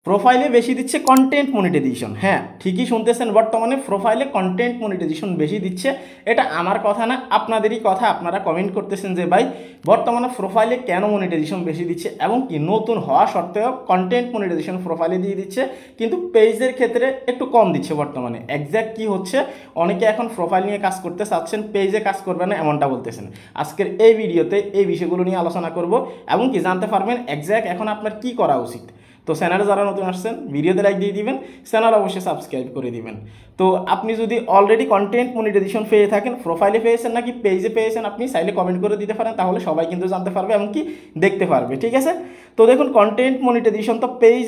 প্রোফাইলে বেশি দিচ্ছে কন্টেন্ট মনিটাইজেশন। হ্যাঁ, ঠিকই শুনতেছেন, বর্তমানে প্রোফাইলে কন্টেন্ট মনিটাইজেশন বেশি দিচ্ছে। এটা আমার কথা না, আপনাদেরই কথা। আপনারা কমেন্ট করতেছেন যে ভাই বর্তমানে প্রোফাইলে কেন মনিটাইজেশন বেশি দিচ্ছে, এবং কি নতুন হওয়া সত্ত্বেও কন্টেন্ট মনিটাইজেশন প্রোফাইলে দিয়ে দিচ্ছে, কিন্তু পেজের ক্ষেত্রে একটু কম দিচ্ছে বর্তমানে। এক্স্যাক্ট কি হচ্ছে, অনেকে এখন প্রোফাইল নিয়ে কাজ করতে চাচ্ছেন, পেজে কাজ করবে না এমনটা বলতেছেন। আজকের এই ভিডিওতে এই বিষয়গুলো নিয়ে আলোচনা করব, এবং কি জানতে পারবেন এক্স্যাক্ট এখন আপনার কি করা উচিত। তো চ্যানেলে যারা নতুন আসছেন ভিডিওতে লাইক দিয়ে দিবেন, চ্যানেল অবশ্যই সাবস্ক্রাইব করে দিবেন। তো আপনি যদি অলরেডি কন্টেন্ট মনিটাইজেশন পেয়ে থাকেন, প্রোফাইলে পেয়েছেন নাকি পেজে পেয়েছেন, আপনি চাইলে কমেন্ট করে দিতে পারেন, তাহলে সবাই কিন্তু জানতে পারবে এমনকি দেখতে পারবে। ঠিক আছে, তো দেখুন কন্টেন্ট মনিটাইজেশন তো পেজ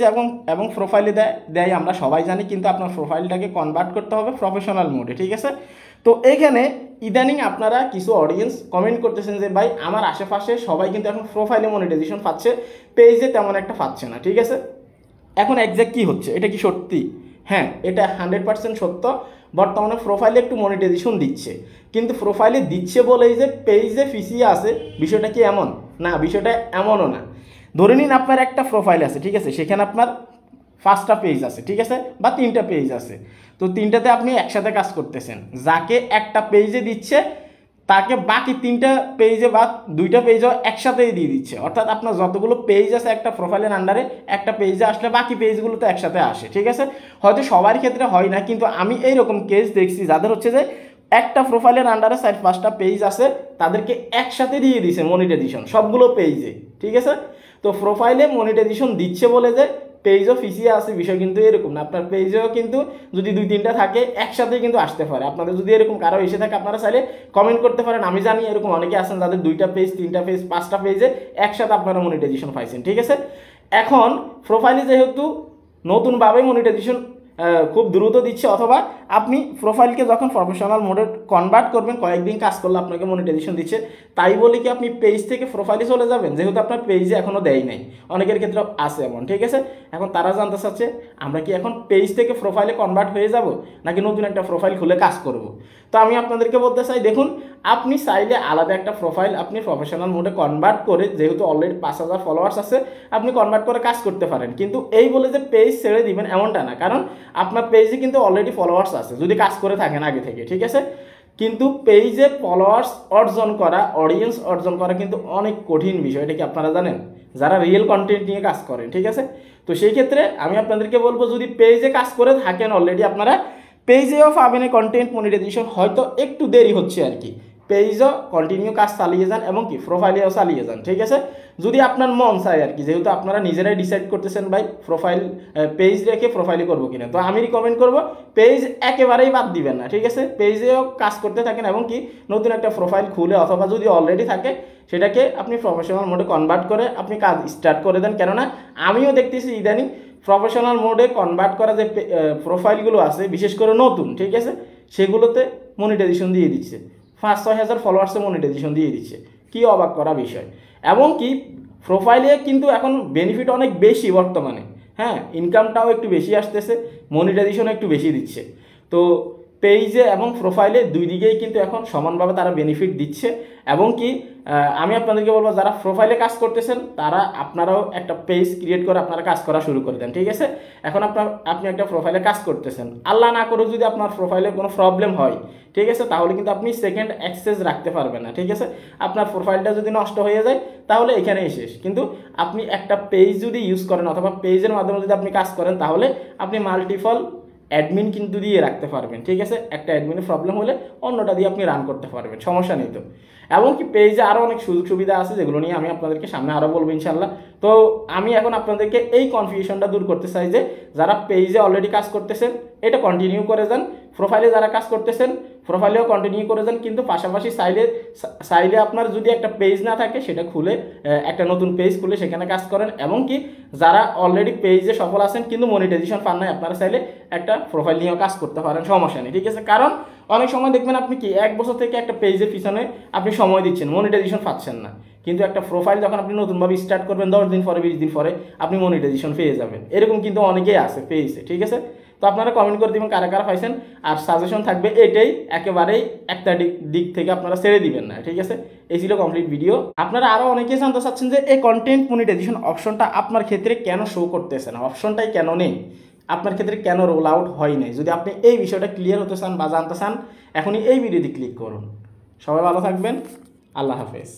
এবং প্রোফাইলে দেয় আমরা সবাই জানি, কিন্তু আপনার প্রোফাইলটাকে কনভার্ট করতে হবে প্রফেশনাল মোডে। ঠিক আছে, তো এখানে ইদানিং আপনারা কিছু অডিয়েন্স কমেন্ট করতেছেন যে ভাই আমার আশেপাশে সবাই কিন্তু এখন প্রোফাইলে মনিটাইজেশন পাচ্ছে, পেজে তেমন একটা পাচ্ছে না। ঠিক আছে, এখন এক্স্যাক্ট কী হচ্ছে, এটা কি সত্যি? হ্যাঁ, এটা 100% সত্য। বর্তমানে প্রোফাইলে একটু মনিটাইজেশন দিচ্ছে, কিন্তু প্রোফাইলে দিচ্ছে বলেই যে পেজে ফিসিয়ে আছে, বিষয়টা কি এমন না? বিষয়টা এমনও না। ধরে নিন আপনার একটা প্রোফাইল আছে, ঠিক আছে, সেখানে আপনার 5টা পেজ আছে, ঠিক আছে, বা 3টা পেজ আছে। তো 3টাতে আপনি একসাথে কাজ করতেছেন, যাকে একটা পেজে দিচ্ছে তাকে বাকি 3টা পেজে বা 2টা পেজও একসাথেই দিয়ে দিচ্ছে। অর্থাৎ আপনার যতগুলো পেজ আছে একটা প্রোফাইলের আন্ডারে, একটা পেজে আসলে বাকি পেজগুলো তো একসাথে আসে। ঠিক আছে, হয়তো সবার ক্ষেত্রে হয় না, কিন্তু আমি এইরকম কেস দেখছি যাদের হচ্ছে যে একটা প্রোফাইলের আন্ডারে 4-5টা পেজ আছে, তাদেরকে একসাথে দিয়ে দিছে মনিটাইজেশন সবগুলো পেজে। ঠিক আছে, তো প্রোফাইলে মনিটাইজেশন দিচ্ছে বলে যে পেজও ফিসিয়ে আসে, বিষয় কিন্তু এরকম না। আপনার পেজেও কিন্তু যদি 2-3টা থাকে একসাথেই কিন্তু আসতে পারে। আপনাদের যদি এরকম কারো এসে থাকে, আপনারা চাইলে কমেন্ট করতে পারেন। আমি জানি এরকম অনেকে আছেন যাদের 2টা পেজ, 3টা পেজ, 5টা পেজে একসাথে আপনারা মনিটাইজেশন পাইছেন। ঠিক আছে, এখন প্রোফাইলে যেহেতু নতুনভাবে মনিটাইজেশন খুব দ্রুত দিচ্ছে, অথবা আপনি প্রোফাইলকে যখন প্রফেশনাল মোডে কনভার্ট করবেন, কয়েকদিন কাজ করলে আপনাকে মনিটাইজেশন দিচ্ছে, তাই বলে কি আপনি পেজ থেকে প্রোফাইলে চলে যাবেন, যেহেতু আপনার পেজে এখনও দেয় নাই? অনেকের ক্ষেত্রে আছে এমন। ঠিক আছে, এখন তারা জানতে চাচ্ছে আমরা কি এখন পেজ থেকে প্রোফাইলে কনভার্ট হয়ে যাব, নাকি নতুন একটা প্রোফাইল খুলে কাজ করব? তো আমি আপনাদেরকে বলতে চাই, দেখুন আপনি চাইলে আলাদা একটা প্রোফাইল আপনি প্রফেশনাল মোডে কনভার্ট করে, যেহেতু অলরেডি 5,000 ফলোয়ার্স আছে, আপনি কনভার্ট করে কাজ করতে পারেন। কিন্তু এই বলে যে পেজ ছেড়ে দিবেন এমনটা না, কারণ আপনার পেজে কিন্তু অলরেডি ফলোয়ার্স আছে যদি কাজ করে থাকেন আগে থেকে। ঠিক আছে, কিন্তু পেজে ফলোয়ার্স অর্জন করা, অডিয়েন্স অর্জন করা কিন্তু অনেক কঠিন বিষয়। এটা কি আপনারা জানেন, যারা রিয়েল কন্টেন্ট নিয়ে কাজ করেন? ঠিক আছে, তো সেই ক্ষেত্রে আমি আপনাদেরকে বলবো, যদি পেজে কাজ করে থাকেন অলরেডি, আপনারা পেজেও পাবেন কন্টেন্ট মনিটাইজেশন, হয়তো একটু দেরি হচ্ছে আর কি। পেজও কন্টিনিউ কাজ চালিয়ে যান, এবং কি প্রোফাইলেও চালিয়ে যান। ঠিক আছে, যদি আপনার মন চায় আর কি, যেহেতু আপনারা নিজেরাই ডিসাইড করতেছেন ভাই প্রোফাইল পেজ রেখে প্রোফাইলে করবো কিনা, তো আমি রিকমেন্ড করবো পেজ একেবারেই বাদ দিবেন না। ঠিক আছে, পেজেও কাজ করতে থাকেন, এবং কি নতুন একটা প্রোফাইল খুলে, অথবা যদি অলরেডি থাকে সেটাকে আপনি প্রফেশনাল মোডে কনভার্ট করে আপনি কাজ স্টার্ট করে দেন। কেননা আমিও দেখতেছি ইদানিং প্রফেশনাল মোডে কনভার্ট করা যে প্রোফাইলগুলো আছে, বিশেষ করে নতুন, ঠিক আছে, সেগুলোতে মনিটাইজেশন দিয়ে দিচ্ছে, 5-6 হাজার ফলোয়ার্সে মনিটাইজেশন দিয়ে দিচ্ছে। কি অবাক করা বিষয়! এবং কি প্রোফাইলে কিন্তু এখন বেনিফিট অনেক বেশি বর্তমানে। হ্যাঁ, ইনকামটাও একটু বেশি আসতেছে, মনিটাইজেশনও একটু বেশি দিচ্ছে। তো পেজে এবং প্রোফাইলে দুই দিকেই কিন্তু এখন সমানভাবে তারা বেনিফিট দিচ্ছে। এবং কি আমি আপনাদেরকে বলবো, যারা প্রোফাইলে কাজ করতেছেন তারা আপনারাও একটা পেজ ক্রিয়েট করে আপনারা কাজ করা শুরু করে দেন। ঠিক আছে, এখন আপনি একটা প্রোফাইলে কাজ করতেছেন, আল্লাহ না করে যদি আপনার প্রোফাইলে কোনো প্রবলেম হয়, ঠিক আছে, তাহলে কিন্তু আপনি সেকেন্ড অ্যাক্সেস রাখতে পারবেন না। ঠিক আছে, আপনার প্রোফাইলটা যদি নষ্ট হয়ে যায় তাহলে এখানেই শেষ। কিন্তু আপনি একটা পেজ যদি ইউজ করেন, অথবা পেজের মাধ্যমে যদি আপনি কাজ করেন, তাহলে আপনি মাল্টিপল অ্যাডমিন কিন্তু দিয়ে রাখতে পারবেন। ঠিক আছে, একটা অ্যাডমিনের প্রবলেম হলে অন্যটা দিয়ে আপনি রান করতে পারবেন, সমস্যা নেই। তো এমনকি পেজে আরও অনেক সুযোগ সুবিধা আছে, যেগুলো নিয়ে আমি আপনাদেরকে সামনে আরও বলবো ইনশাল্লাহ। তো আমি এখন আপনাদেরকে এই কনফিউশনটা দূর করতে চাই যে যারা পেজে অলরেডি কাজ করতেছেন এটা কন্টিনিউ করে যান, প্রোফাইলে যারা কাজ করতেছেন প্রোফাইলেও কন্টিনিউ করে যান, কিন্তু পাশাপাশি চাইলে আপনার যদি একটা পেজ না থাকে সেটা খুলে একটা নতুন পেজ খুলে সেখানে কাজ করেন। এবং কি যারা অলরেডি পেজে সফল আছেন কিন্তু মনিটাইজেশন পান নাই, আপনারা চাইলে একটা প্রোফাইল নিয়েও কাজ করতে পারেন, সমস্যা নেই। ঠিক আছে, কারণ অনেক সময় দেখবেন আপনি কি 1 বছর থেকে একটা পেজের পিছনে আপনি সময় দিচ্ছেন, মনিটাইজেশন পাচ্ছেন না, কিন্তু একটা প্রোফাইল যখন আপনি নতুনভাবে স্টার্ট করবেন 10 দিন পরে, 20 দিন পরে আপনি মনিটাইজেশন পেয়ে যাবেন। এরকম কিন্তু অনেকেই আছে পেজে। ঠিক আছে, তো আপনারা কমেন্ট করে দিবেন কারা কারা পাইছেন। আর সাজেশন থাকবে এটাই, একেবারেই একটা দিক থেকে আপনারা ছেড়ে দিবেন না, ঠিক আছে। এই ছিল কমপ্লিট ভিডিও। আপনারা আরও অনেকেই জানতে চাচ্ছেন যে এই কন্টেন্ট মনিটাইজেশন অপশনটা আপনার ক্ষেত্রে কেন শো করতেছে না, অপশনটাই কেন নেই, আপনার ক্ষেত্রে কেন রোল আউট হয় নাই। যদি আপনি এই বিষয়টা ক্লিয়ার হতে চান বা জানতে চান, এখনই এই ভিডিওতে ক্লিক করুন। সবাই ভালো থাকবেন, আল্লাহ হাফেজ।